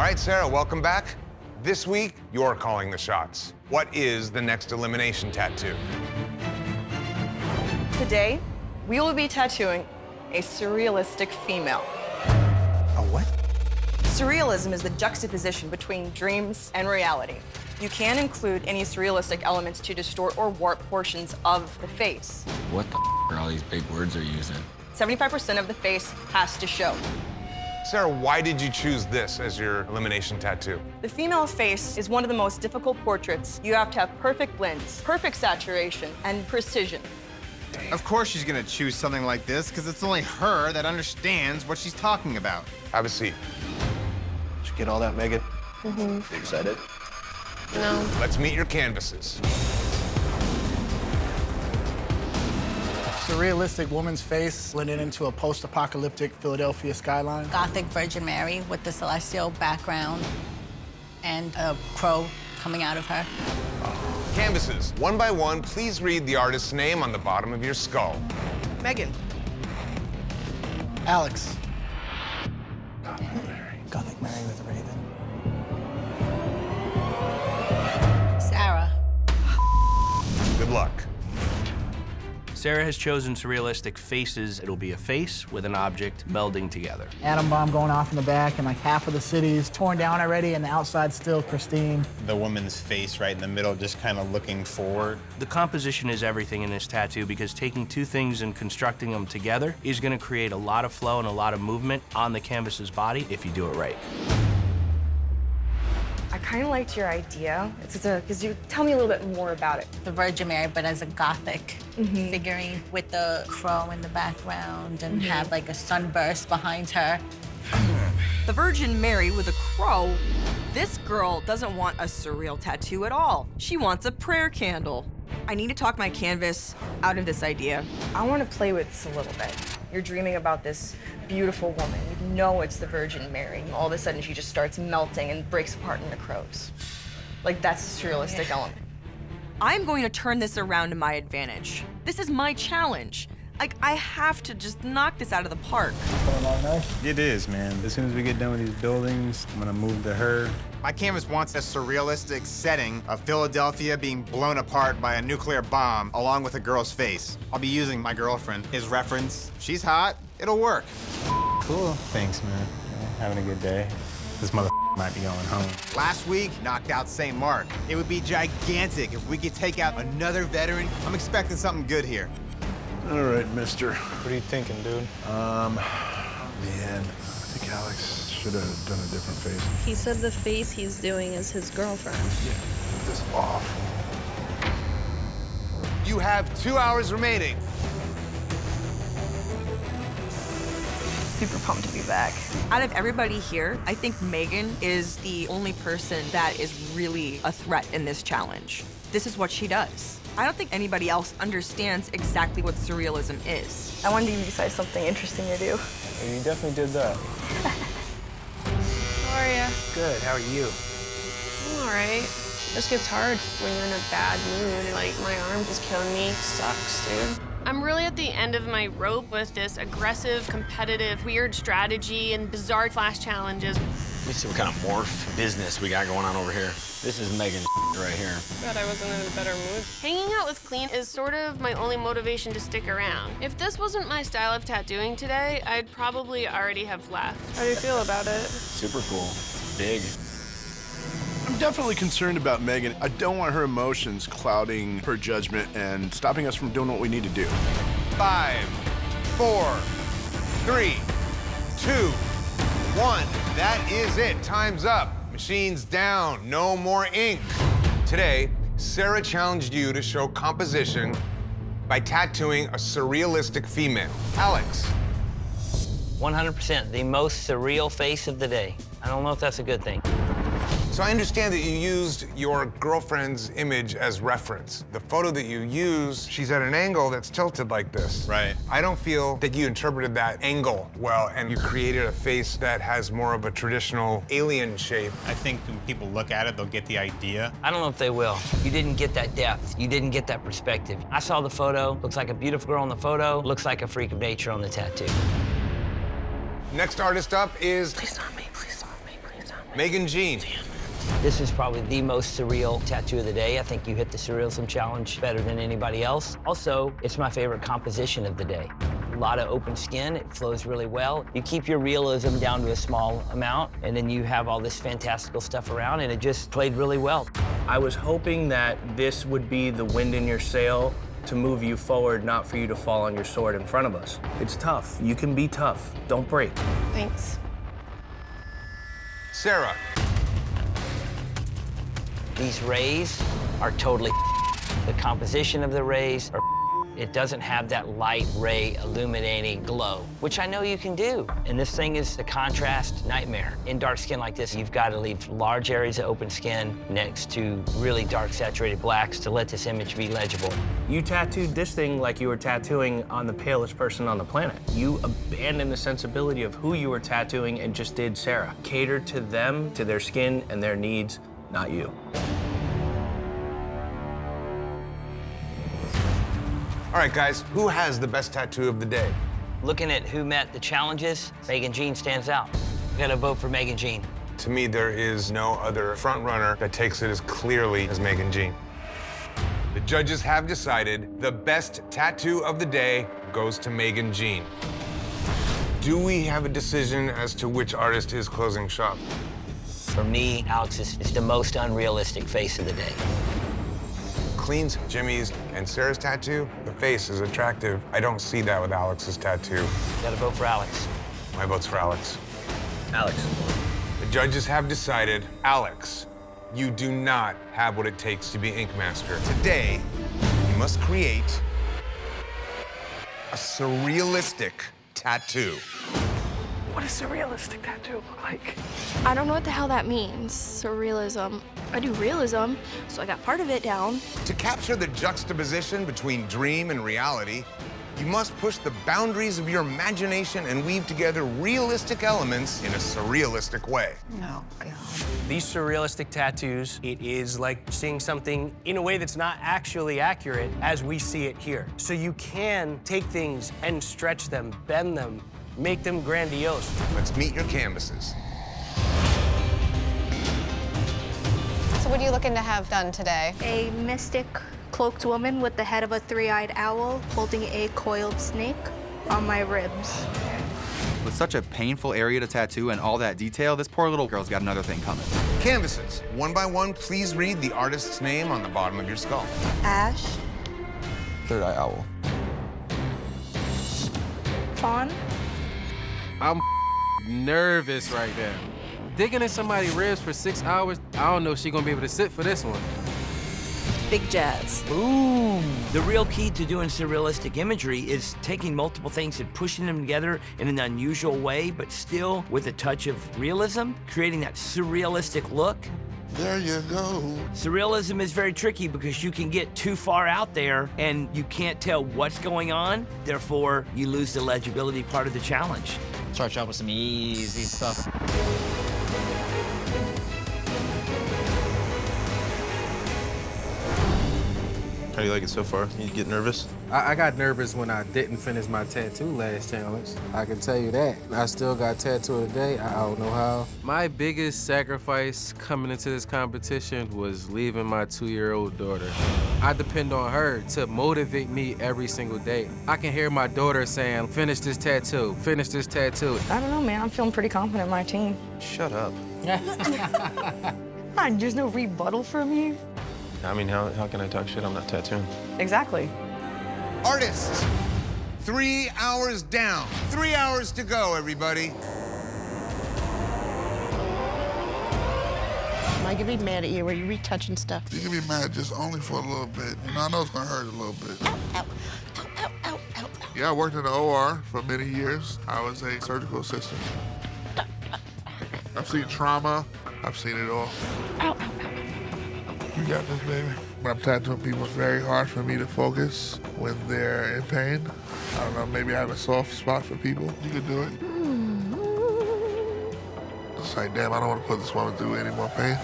right, Sarah, welcome back. This week, you're calling the shots. What is the next elimination tattoo? Today, we will be tattooing a surrealistic female. A what? Surrealism is the juxtaposition between dreams and reality. You can include any surrealistic elements to distort or warp portions of the face. What the are all these big words they're using? 75% of the face has to show. Sarah, why did you choose this as your elimination tattoo? The female face is one of the most difficult portraits. You have to have perfect blends, perfect saturation, and precision. Of course she's gonna choose something like this, because it's only her that understands what she's talking about. Have a seat. Did you get all that, Megan? You excited? No. Let's meet your canvases. Surrealistic woman's face blended into a post-apocalyptic Philadelphia skyline. Gothic Virgin Mary with the celestial background and a crow coming out of her. Canvases, one by one, please read the artist's name on the bottom of your skull. Megan. Alex. Gothic Mary with a raven. Sarah. Good luck. Sarah has chosen surrealistic faces. It'll be a face with an object melding together. Atom bomb going off in the back, and like half of the city's torn down already, and the outside's still pristine. The woman's face right in the middle, just kind of looking forward. The composition is everything in this tattoo because taking two things and constructing them together is going to create a lot of flow and a lot of movement on the canvas's body if you do it right. I kind of liked your idea. Because you tell me a little bit more about it. The Virgin Mary, but as a Gothic figurine with the crow in the background and have like a sunburst behind her. The Virgin Mary with a crow. This girl doesn't want a surreal tattoo at all. She wants a prayer candle. I need to talk my canvas out of this idea. I want to play with this a little bit. You're dreaming about this beautiful woman. You know it's the Virgin Mary. And all of a sudden, she just starts melting and breaks apart into crows. Like, that's a surrealistic element. I'm going to turn this around to my advantage. This is my challenge. Like, I have to just knock this out of the park. It is, man. As soon as we get done with these buildings, I'm gonna move to her. My canvas wants a surrealistic setting of Philadelphia being blown apart by a nuclear bomb, along with a girl's face. I'll be using my girlfriend, his reference. She's hot, it'll work. Cool. Thanks, man. Yeah, having a good day. This mother might be going home. Last week, knocked out St. Mark. It would be gigantic if we could take out another veteran. I'm expecting something good here. All right, mister. What are you thinking, dude? Man, I think Alex should have done a different face. He said the face he's doing is his girlfriend. Yeah, this is awful. You have 2 hours remaining. Super pumped to be back. Out of everybody here, I think Megan is the only person that is really a threat in this challenge. This is what she does. I don't think anybody else understands exactly what surrealism is. I wanted to give you guys something interesting to do. You definitely did that. How are you? Good, how are you? I'm all right. This gets hard when you're in a bad mood. Like, my arm is killing me. Sucks, dude. I'm really at the end of my rope with this aggressive, competitive, weird strategy and bizarre flash challenges. Let me see what kind of morph business we got going on over here. This is Megan right here. God, I wasn't in a better mood. Hanging out with Clean is sort of my only motivation to stick around. If this wasn't my style of tattooing today, I'd probably already have left. How do you feel about it? Super cool. Big. I'm definitely concerned about Megan. I don't want her emotions clouding her judgment and stopping us from doing what we need to do. 5, 4, 3, 2, 1. That is it. Time's up. Machines down. No more ink. Today, Sarah challenged you to show composition by tattooing a surrealistic female. Alex. 100%, the most surreal face of the day. I don't know if that's a good thing. So I understand that you used your girlfriend's image as reference. The photo that you use, she's at an angle that's tilted like this. Right. I don't feel that you interpreted that angle well, and you created a face that has more of a traditional alien shape. I think when people look at it, they'll get the idea. I don't know if they will. You didn't get that depth. You didn't get that perspective. I saw the photo. Looks like a beautiful girl on the photo. Looks like a freak of nature on the tattoo. Next artist up is... Please not me, please not me, please not me. Megan Jean. This is probably the most surreal tattoo of the day. I think you hit the Surrealism challenge better than anybody else. Also, it's my favorite composition of the day. A lot of open skin, it flows really well. You keep your realism down to a small amount, and then you have all this fantastical stuff around, and it just played really well. I was hoping that this would be the wind in your sail to move you forward, not for you to fall on your sword in front of us. It's tough. You can be tough. Don't break. Thanks. Sarah. These rays are totally the composition of the rays are it doesn't have that light ray illuminating glow, which I know you can do. And this thing is a contrast nightmare. In dark skin like this, you've got to leave large areas of open skin next to really dark saturated blacks to let this image be legible. You tattooed this thing like you were tattooing on the palest person on the planet. You abandoned the sensibility of who you were tattooing and just did Sarah. Catered to them, to their skin and their needs, not you. All right, guys, who has the best tattoo of the day? Looking at who met the challenges, Megan Jean stands out. We gotta vote for Megan Jean. To me, there is no other front runner that takes it as clearly as Megan Jean. The judges have decided the best tattoo of the day goes to Megan Jean. Do we have a decision as to which artist is closing shop? For me, Alex is the most unrealistic face of the day. Clean's, Jimmy's, and Sarah's tattoo, the face is attractive. I don't see that with Alex's tattoo. Gotta vote for Alex. My vote's for Alex. Alex. The judges have decided, Alex, you do not have what it takes to be Ink Master. Today, you must create a surrealistic tattoo. What does surrealistic tattoo look like? I don't know what the hell that means, surrealism. I do realism, so I got part of it down. To capture the juxtaposition between dream and reality, you must push the boundaries of your imagination and weave together realistic elements in a surrealistic way. No, God. These surrealistic tattoos, it is like seeing something in a way that's not actually accurate as we see it here. So you can take things and stretch them, bend them, make them grandiose. Let's meet your canvases. So what are you looking to have done today? A mystic cloaked woman with the head of a three-eyed owl holding a coiled snake on my ribs. With such a painful area to tattoo and all that detail, this poor little girl's got another thing coming. Canvases. One by one, please read the artist's name on the bottom of your skull. Ash. Third eye owl. Fawn. I'm nervous right now. Digging in somebody's ribs for 6 hours, I don't know if she's gonna be able to sit for this one. Big Jazz. Ooh. The real key to doing surrealistic imagery is taking multiple things and pushing them together in an unusual way, but still with a touch of realism, creating that surrealistic look. There you go. Surrealism is very tricky because you can get too far out there and you can't tell what's going on. Therefore, you lose the legibility part of the challenge. Start you out with some easy stuff. How do you like it so far? You get nervous? I got nervous when I didn't finish my tattoo last challenge. I can tell you that. I still got tattoo of the day. I don't know how. My biggest sacrifice coming into this competition was leaving my 2-year-old daughter. I depend on her to motivate me every single day. I can hear my daughter saying, finish this tattoo, finish this tattoo. I don't know, man. I'm feeling pretty confident in my team. Shut up. There's no rebuttal from you. I mean, how can I talk shit? I'm not tattooing. Exactly. Artists, 3 hours down. 3 hours to go, everybody. Am I gonna be mad at you? Were you retouching stuff? You can be mad just only for a little bit. You know, I know it's gonna hurt a little bit. Ow, ow, ow, ow, ow. Yeah, I worked in the OR for many years. I was a surgical assistant. I've seen trauma. I've seen it all. Ow, ow, ow. You got this, baby. When I'm tattooing people, it's very hard for me to focus when they're in pain. I don't know, maybe I have a soft spot for people. You could do it. It's like, damn, I don't want to put this woman through any more pain.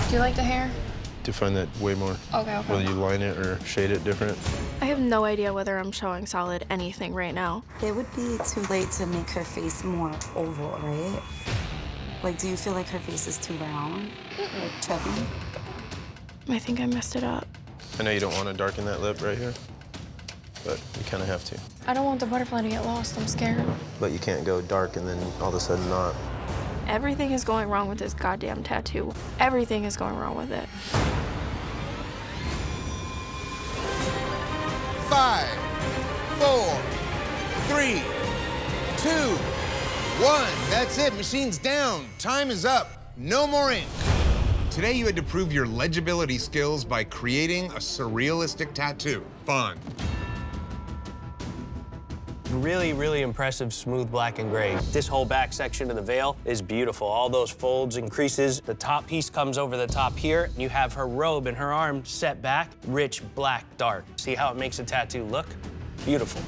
Do you like the hair? To find that way more. Okay. Whether you line it or shade it different. I have no idea whether I'm showing Solid anything right now. It would be too late to make her face more oval, right? Like, do you feel like her face is too round or chubby? I think I messed it up. I know you don't want to darken that lip right here, but you kind of have to. I don't want the butterfly to get lost. I'm scared. But you can't go dark and then all of a sudden not. Everything is going wrong with this goddamn tattoo. Everything is going wrong with it. 5, 4, 3, 2, 1. That's it. Machine's down. Time is up. No more ink. Today you had to prove your legibility skills by creating a surrealistic tattoo. Fun. Really, really impressive, smooth black and gray. This whole back section of the veil is beautiful. All those folds and creases. The top piece comes over the top here. You have her robe and her arm set back, rich, black, dark. See how it makes a tattoo look? Beautiful.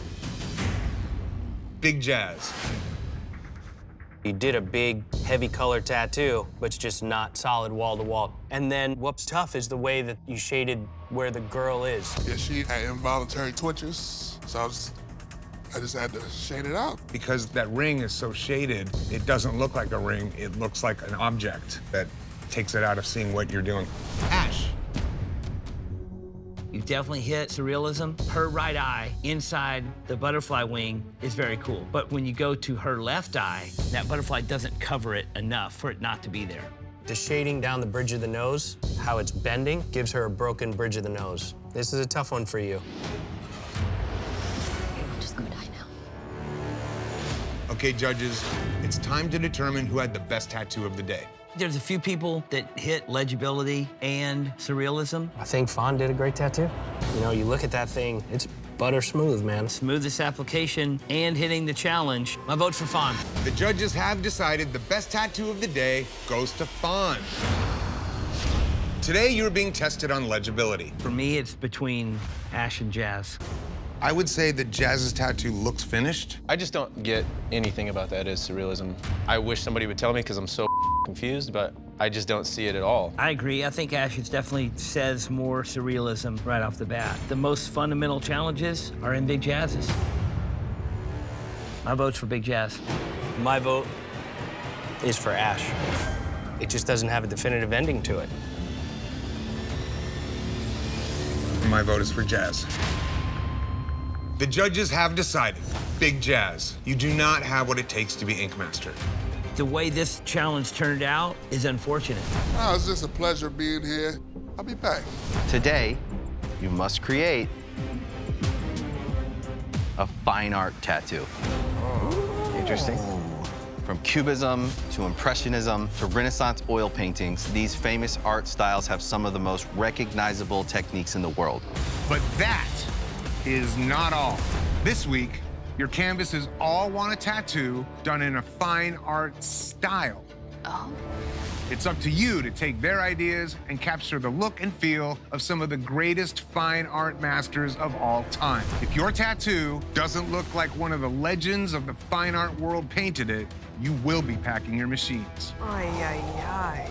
Big Jazz. You did a big, heavy color tattoo, but it's just not solid wall to wall. And then what's tough is the way that you shaded where the girl is. Yeah, she had involuntary twitches, so I just had to shade it out. Because that ring is so shaded, it doesn't look like a ring. It looks like an object that takes it out of seeing what you're doing. Ash. You've definitely hit surrealism. Her right eye inside the butterfly wing is very cool. But when you go to her left eye, that butterfly doesn't cover it enough for it not to be there. The shading down the bridge of the nose, how it's bending, gives her a broken bridge of the nose. This is a tough one for you. I'm just gonna die now. Okay, judges, it's time to determine who had the best tattoo of the day. There's a few people that hit legibility and surrealism. I think Fawn did a great tattoo. You know, you look at that thing, it's butter smooth, man. Smoothest application and hitting the challenge. My vote for Fawn. The judges have decided the best tattoo of the day goes to Fawn. Today, you're being tested on legibility. For me, it's between Ash and Jazz. I would say that Jazz's tattoo looks finished. I just don't get anything about that as surrealism. I wish somebody would tell me because I'm so confused, but I just don't see it at all. I agree. I think Ash's definitely says more surrealism right off the bat. The most fundamental challenges are in Big Jazz's. My vote's for Big Jazz. My vote is for Ash. It just doesn't have a definitive ending to it. My vote is for Jazz. The judges have decided, Big Jazz, you do not have what it takes to be Ink Master. The way this challenge turned out is unfortunate. Oh, it's just a pleasure being here. I'll be back. Today, you must create a fine art tattoo. Interesting. From Cubism to Impressionism to Renaissance oil paintings, these famous art styles have some of the most recognizable techniques in the world. But that is not all. This week, your canvases all want a tattoo done in a fine art style. Oh. It's up to you to take their ideas and capture the look and feel of some of the greatest fine art masters of all time. If your tattoo doesn't look like one of the legends of the fine art world painted it, you will be packing your machines. Ay, ay, ay.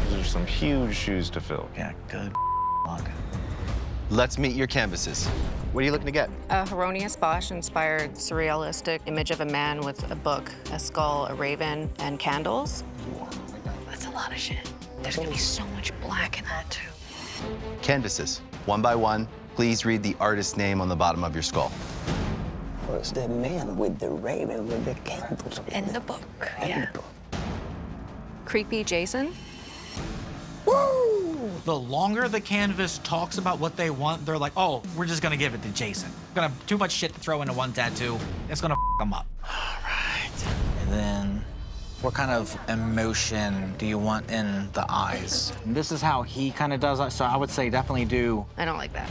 Those are some huge shoes to fill. Yeah, good luck. Let's meet your canvases. What are you looking to get? A Hieronymus Bosch-inspired surrealistic image of a man with a book, a skull, a raven, and candles. That's a lot of shit. There's gonna be so much black in that, too. Canvases. One by one, please read the artist's name on the bottom of your skull. Was the man with the raven with the candles? In the book, yeah. Creepy Jason. Woo! The longer the canvas talks about what they want, they're like, oh, we're just gonna give it to Jason. Gonna too much shit to throw into one tattoo. It's gonna f them up. All right. And then, what kind of emotion do you want in the eyes? And this is how he kind of does it, so I would say definitely do. I don't like that.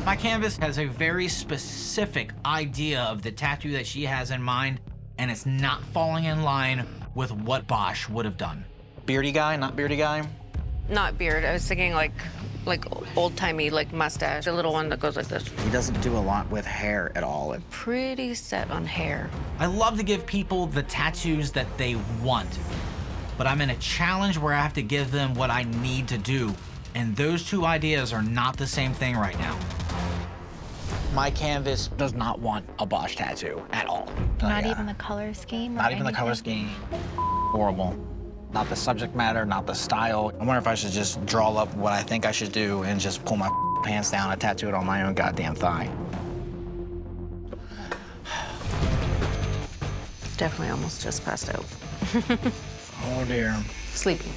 My canvas has a very specific idea of the tattoo that she has in mind, and it's not falling in line with what Bosch would have done. Beardy guy, not beardy guy? Not beard. I was thinking like old-timey, like mustache, a little one that goes like this. He doesn't do a lot with hair at all. Pretty set on hair. I love to give people the tattoos that they want, but I'm in a challenge where I have to give them what I need to do, and those two ideas are not the same thing right now. My canvas does not want a Bosch tattoo at all. Not even the color scheme? Not even the color scheme. Horrible. Not the subject matter, not the style. I wonder if I should just draw up what I think I should do and just pull my pants down and tattoo it on my own goddamn thigh. Definitely almost just passed out. Oh, dear. Sleepy.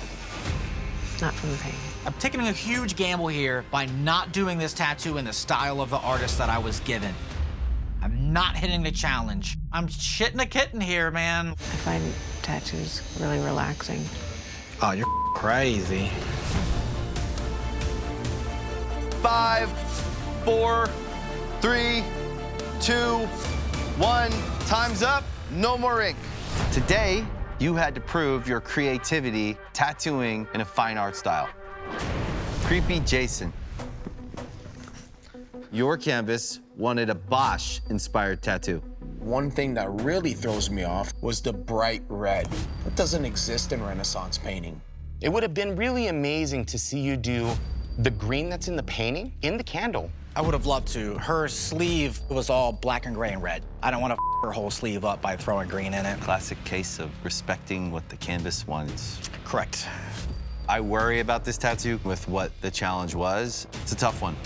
Not from the pain. I'm taking a huge gamble here by not doing this tattoo in the style of the artist that I was given. I'm not hitting the challenge. I'm shitting a kitten here, man. I find tattoos really relaxing. Oh, you're crazy. 5, 4, 3, 2, 1. Time's up. No more ink. Today, you had to prove your creativity tattooing in a fine art style. Creepy Jason. Your canvas wanted a Bosch-inspired tattoo. One thing that really throws me off was the bright red. That doesn't exist in Renaissance painting. It would have been really amazing to see you do the green that's in the painting in the candle. I would have loved to. Her sleeve was all black and gray and red. I don't want to her whole sleeve up by throwing green in it. Classic case of respecting what the canvas wants. Correct. I worry about this tattoo with what the challenge was. It's a tough one.